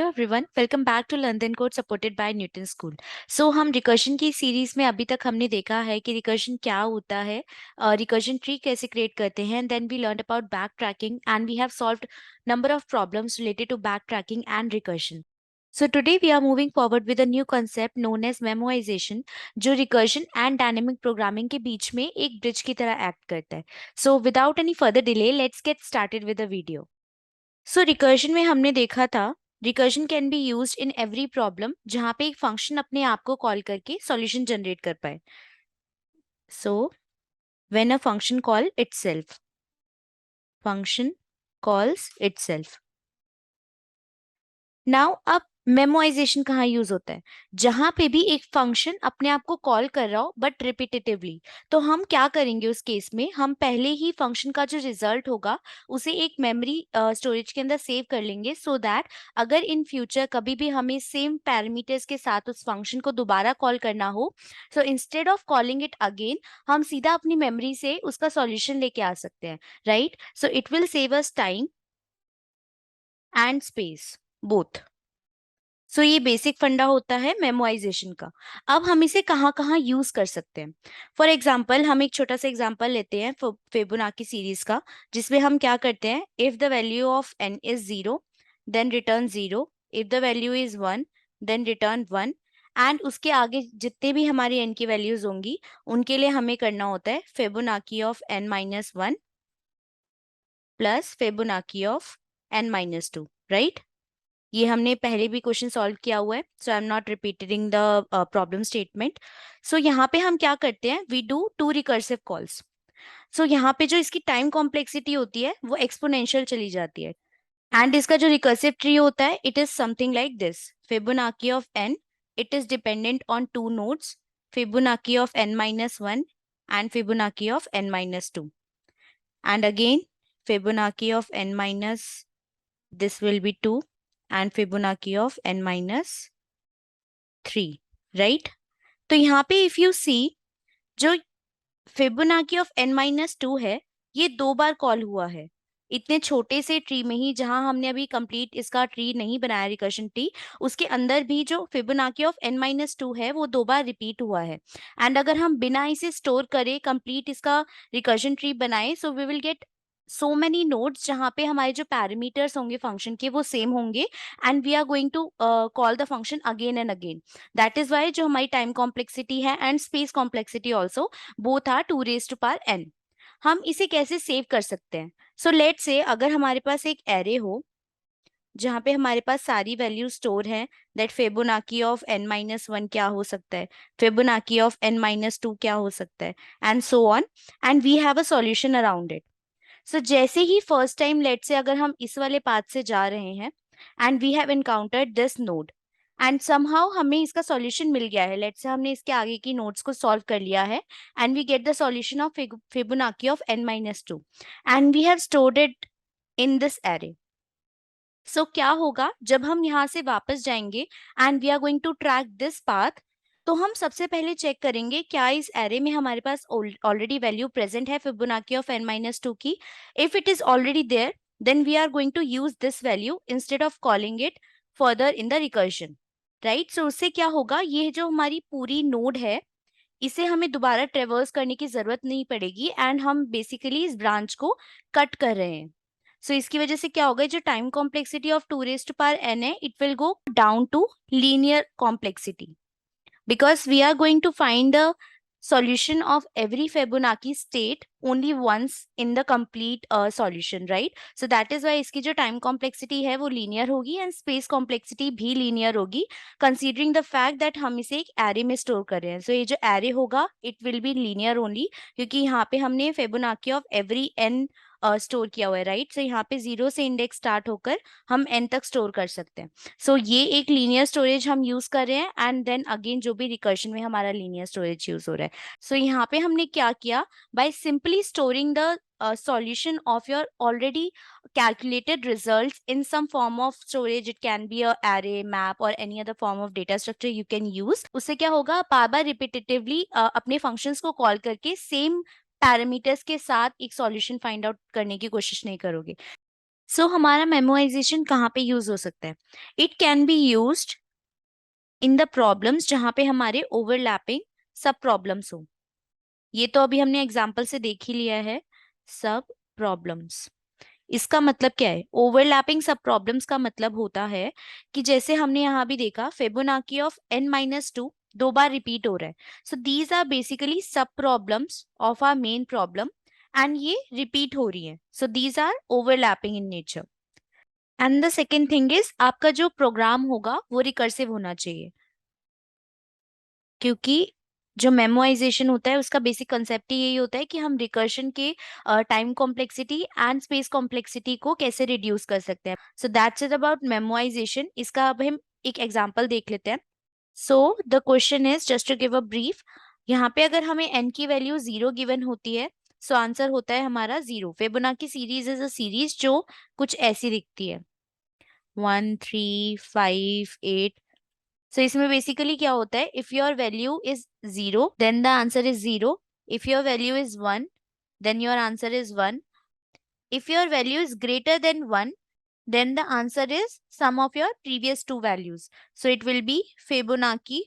Hello everyone, welcome back to learn code supported by Newton school. So हम recursion की series में अभी तक हमने देखा है कि रिकर्शन क्या होता है, रिकर्शन ट्री कैसे क्रिएट करते हैं, then we learn about backtracking and we have solved number of problems related to backtracking and recursion. So today we are moving forward with a new concept known as memoization, जो recursion and dynamic programming के बीच में एक bridge की तरह act करता है। So without any further delay let's get started with the video. So recursion में हमने देखा था recursion can be used in every problem जहां पे एक फंक्शन अपने आप को कॉल करके सॉल्यूशन जनरेट कर पाए। So when a function call itself, function calls itself. Now अब मेमोराइजेशन कहाँ यूज होता है? जहां पे भी एक फंक्शन अपने आप को कॉल कर रहा हो बट रिपीटेटिवली, तो हम क्या करेंगे उस केस में, हम पहले ही फंक्शन का जो रिजल्ट होगा उसे एक मेमोरी स्टोरेज के अंदर सेव कर लेंगे, सो दैट अगर इन फ्यूचर कभी भी हमें सेम पैरामीटर्स के साथ उस फंक्शन को दोबारा कॉल करना हो, so instead of calling it again हम सीधा अपनी मेमोरी से उसका सॉल्यूशन लेके आ सकते हैं, right? So it will save us time and space both. So ये बेसिक फंडा होता है मेमोराइजेशन का। अब हम इसे कहाँ कहाँ यूज कर सकते हैं? फॉर एग्जाम्पल हम एक छोटा सा एग्जाम्पल लेते हैं फिबोनाची सीरीज का, जिसमें हम क्या करते हैं, if the value of n is 0 then return 0, if the value is 1 then return 1, and उसके आगे जितने भी हमारी n की वैल्यूज होंगी उनके लिए हमें करना होता है Fibonacci of n-1 plus Fibonacci of n-2, right? ये हमने पहले भी क्वेश्चन सॉल्व किया हुआ है, so I am not repeating the problem statement. So यहाँ पे हम क्या करते हैं, we do two recursive calls. So यहाँ पे जो इसकी टाइम कॉम्प्लेक्सिटी होती है वो एक्सपोनेंशियल चली जाती है, एंड इसका जो रिकर्सिव ट्री होता है it is something like this: Fibonacci of n, it is dependent on two nodes, Fibonacci of n-1 and Fibonacci of n-2, and again Fibonacci of n minus, this will be 2, and Fibonacci of n-3, right? तो यहाँ पे if you see, जो Fibonacci of n-2 है ये 2 बार call हुआ है इतने छोटे से ट्री में ही, जहां हमने अभी कंप्लीट इसका ट्री नहीं बनाया रिकर्शन ट्री, उसके अंदर भी जो फिबोनाची ऑफ n-2 है वो 2 बार रिपीट हुआ है। एंड अगर हम बिना इसे स्टोर करे कंप्लीट इसका रिकर्शन ट्री बनाए, so we will get so many nodes जहां पे हमारे जो पैरामीटर्स होंगे फंक्शन के वो सेम होंगे, and we are going to call the function again and again. That is why जो हमारी टाइम कॉम्प्लेक्सिटी है and space complexity also, both are 2 raised to power n। हम इसे कैसे सेव कर सकते हैं? सो लेट से अगर हमारे पास एक एरे हो जहाँ पे हमारे पास सारी वैल्यू स्टोर है, दैट फिबोनाची ऑफ n-1 क्या हो सकता है, फिबोनाची ऑफ n-2 क्या हो सकता है, and so on, and we have a solution around it. So जैसे ही फर्स्ट टाइम लेट से अगर हम इस वाले पाथ से जा रहे हैं and we have encountered this node and somehow हमें इसका सॉल्यूशन मिल गया है, लेट से हमने इसके आगे की नोड्स को सॉल्व कर लिया है, and we get the solution of Fibonacci of n-2 and we have stored it in this array. So क्या होगा जब हम यहाँ से वापस जाएंगे and we are going to track this path, तो हम सबसे पहले चेक करेंगे क्या इस एरे में हमारे पास ऑलरेडी वैल्यू प्रेजेंट है फिबोनाची ऑफ n-2 की। If it is already there then we are going to use this value instead of calling it further in the recursion, right? So उससे क्या होगा, ये जो हमारी पूरी नोड है इसे हमें दोबारा ट्रेवर्स करने की जरूरत नहीं पड़ेगी, एंड हम बेसिकली इस ब्रांच को कट कर रहे हैं। सो इसकी वजह से क्या होगा, जो time complexity of 2 raised to power n है it will go down to linear complexity, because we are going to find the solution of every Fibonacci state only once in the complete solution, right? So that is why इसकी जो time complexity है वो linear होगी and space complexity भी linear होगी, considering the fact that हम इसे एक array में store कर रहे हैं। So ये जो array होगा it will be linear only, क्योंकि यहाँ पे हमने Fibonacci of every n store किया हुआ है, राइट? सो यहाँ पे 0 से इंडेक्स स्टार्ट होकर हम n तक स्टोर कर सकते हैं। सो ये एक लीनियर स्टोरेज हम यूज कर रहे हैं, एंड देन अगेन जो भी रिकर्शन में हमारा लीनियर स्टोरेज यूज हो रहा है। सो यहाँ पे हमने क्या किया, by simply storing the solution of your already calculated results in some form of storage, it can be a array, map or any other form of data structure you can use। उससे क्या होगा, बार बार repetitively अपने functions को call करके same parameters के साथ एक solution find out करने की कोशिश नहीं करोगे। सो हमारा मेमोराइजेशन कहाँ पे यूज हो सकता है? It can be used in the problems जहाँ पे हमारे ओवरलैपिंग सब प्रॉब्लम्स हो। ये तो अभी हमने एग्जाम्पल से देख ही लिया है, सब प्रॉब्लम्स। इसका मतलब क्या है? ओवरलैपिंग सब प्रॉब्लम्स का मतलब होता है कि जैसे हमने यहाँ भी देखा फिबोनाची ऑफ n-2 दो बार रिपीट हो रहा है। So these are basically sub problems of our main problem and ये रिपीट हो रही है। So these are overlapping in nature. And the second thing is आपका जो प्रोग्राम होगा वो रिकर्सिव होना चाहिए, क्योंकि जो मेमोराइजेशन होता है उसका बेसिक कंसेप्ट ही यही होता है कि हम रिकर्शन के time complexity and space complexity को कैसे रिड्यूस कर सकते हैं। So that's it about memorization. इसका अब हम एक एग्जांपल देख लेते हैं। So the question is just to give a brief. यहाँ पे अगर हमें n की वैल्यू 0 गिवन होती है, सो आंसर होता है हमारा 0। Fibonacci series is a series जो कुछ ऐसी दिखती है, 1 3 5 8। सो इसमें बेसिकली क्या होता है, if your value is 0 then the answer is 0। If your value is 1 then your answer is 1. If your value is greater than 1, then the answer is sum of your previous two values. So it will be Fibonacci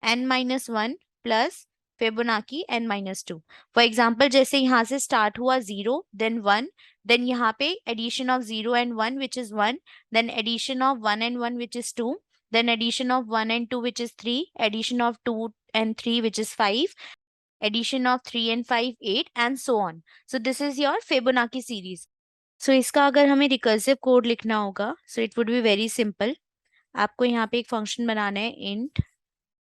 n-1 plus Fibonacci n-2. For example, जैसे यहाँ से start हुआ 0, then 1, then यहाँ पे addition of 0 and 1 which is 1, then addition of 1 and 1 which is 2, then addition of 1 and 2 which is 3, addition of 2 and 3 which is 5, addition of 3 and 5 8 and so on. So this is your Fibonacci series. So इसका अगर हमें recursive code लिखना होगा, so it would be very simple. आपको यहाँ पे एक function बनाना है int,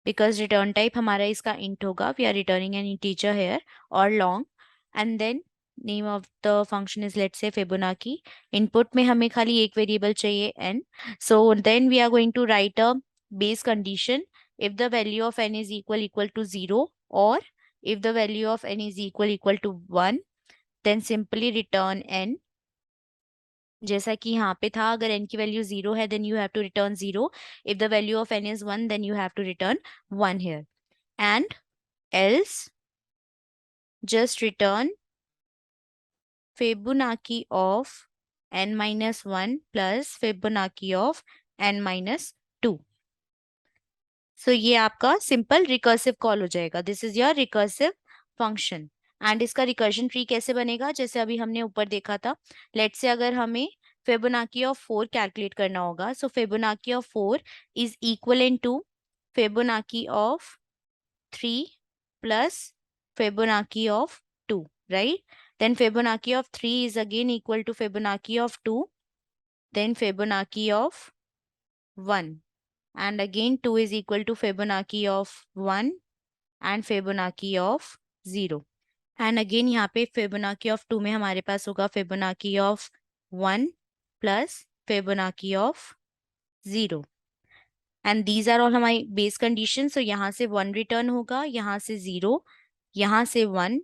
because return type हमारा इसका int होगा, we are returning an integer here, or long, and then name of the function is let's say Fibonacci. Input में हमें खाली एक वेरिएबल चाहिए n. So then we are going to write a base condition if the value of n is equal to 0, or if the value of n is equal to 1, then simply return n. जैसा कि यहाँ पे था, अगर n की value 0 है then you have to return 0. If the value of n is 1 then you have to return 1 here. And else just return Fibonacci of n-1 plus Fibonacci of n-2. सो ये आपका सिंपल रिकर्सिव कॉल हो जाएगा। This is your recursive function. And इसका recursion tree कैसे बनेगा, जैसे अभी हमने ऊपर देखा था। लेट्स से अगर हमें फिबोनाची ऑफ 4 कैलकुलेट करना होगा, so Fibonacci of 4 is equal to Fibonacci of 3 plus Fibonacci of 2, right? Then Fibonacci of 3 is again equal to Fibonacci of 2, then Fibonacci of 1, and again 2 is equal to Fibonacci of 1 and Fibonacci of 0. And again यहाँ पे Fibonacci of 2 में हमारे पास होगा Fibonacci of 1 plus Fibonacci of 0. And these are all हमारी base conditions. So यहाँ से 1 return होगा, यहाँ से 0, यहाँ से 1,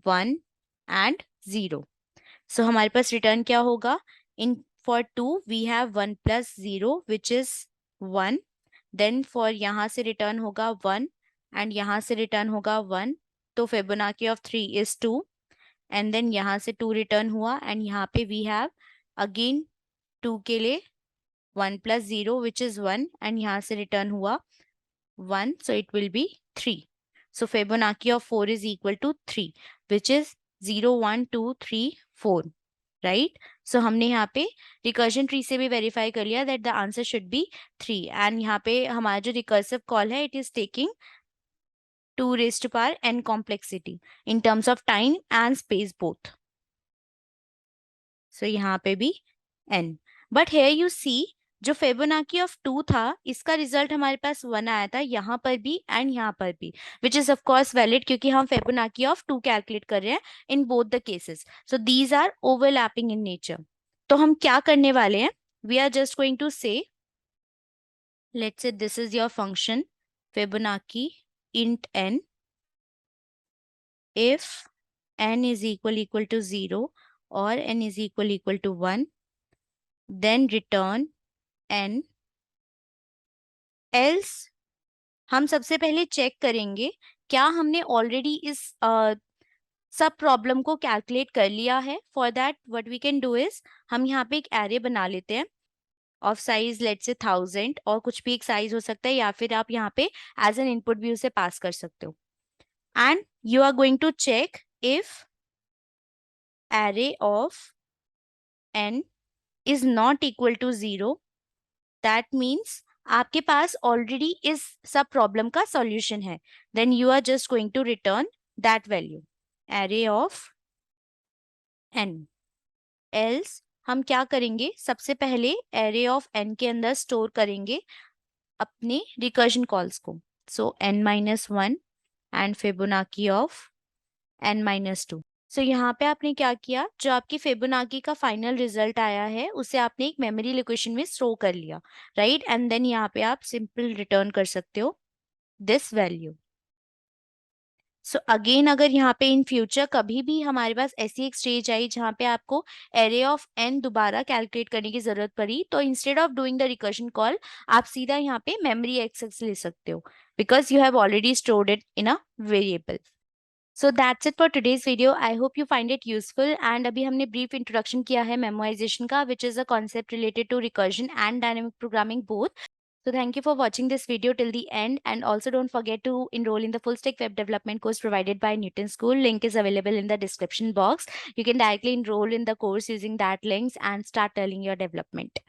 1 and 0. So हमारे पास return क्या होगा? For 2 we have 1 plus 0 which is 1. Then for यहाँ से रिटर्न होगा 1 एंड यहाँ से रिटर्न होगा 1, तो Fibonacci of 3 is 2. And then यहाँ से 2 रिटर्न हुआ एंड यहाँ पे वी हैव अगेन 2 के लिए 1 प्लस 0 विच इज 1 एंड यहाँ से रिटर्न हुआ 1, so it will be 3. So Fibonacci of 4 is equal to 3 which is 0 1 2 3 4, right? So हमने यहाँ पे रिकर्जन ट्री से भी वेरीफाई कर लिया that the answer should be 3. And यहाँ पे हमारा जो रिकर्सिव कॉल है it is taking 2 raised to power n complexity in terms of time and space both. So यहाँ पे भी n. But here you see जो फिबोनाची ऑफ 2 था इसका रिजल्ट हमारे पास 1 आया था यहाँ पर भी एंड यहाँ पर भी, which is of course valid क्योंकि हम फिबोनाची ऑफ 2 कैलकुलेट कर रहे हैं in both the cases. So these are overlapping in nature. तो हम क्या करने वाले हैं, we are just going to say let's say this is your function Fibonacci int n if n is equal to 0 or n is equal to 1, then return n. else हम सबसे पहले check करेंगे क्या हमने ऑलरेडी इस सब problem को calculate कर लिया है। For that what we can do is, हम यहाँ पे एक एरे बना लेते हैं ऑफ साइज लेट्स से 1000, और कुछ भी एक साइज हो सकता है, या फिर आप यहाँ पे एज एन इनपुट भी उसे पास कर सकते हो। And you are going to check if array of n is not equal to 0, that means आपके पास ऑलरेडी इस सब प्रॉब्लम का सॉल्यूशन है। Then you are just going to return that value, array of n। Else हम क्या करेंगे, सबसे पहले array of n के अंदर स्टोर करेंगे अपने रिकर्जन कॉल्स को। सो n-1 and Fibonacci of n-2। सो यहाँ पे आपने क्या किया, जो आपकी फिबोनाची का फाइनल रिजल्ट आया है उसे आपने एक मेमोरी लोकेशन में स्टोर कर लिया, राइट। एंड देन यहाँ पे आप सिंपल रिटर्न कर सकते हो दिस वैल्यू। सो अगेन अगर यहाँ पे इन फ्यूचर कभी भी हमारे पास ऐसी एक स्टेज आई जहाँ पे आपको एरे ऑफ n दोबारा कैलकुलेट करने की जरूरत पड़ी, तो instead of doing the recursion call आप सीधा यहाँ पे मेमोरी एक्सेस ले सकते हो, because you have already stored it in a variable. So that's it for today's video. I hope you find it useful. And अभी हमने brief introduction किया है memoization का, which is a concept related to recursion and dynamic programming both. So thank you for watching this video till the end, and also don't forget to enroll in the full stack web development course provided by Newton School. Link is available in the description box. You can directly enroll in the course using that links and start earning your development.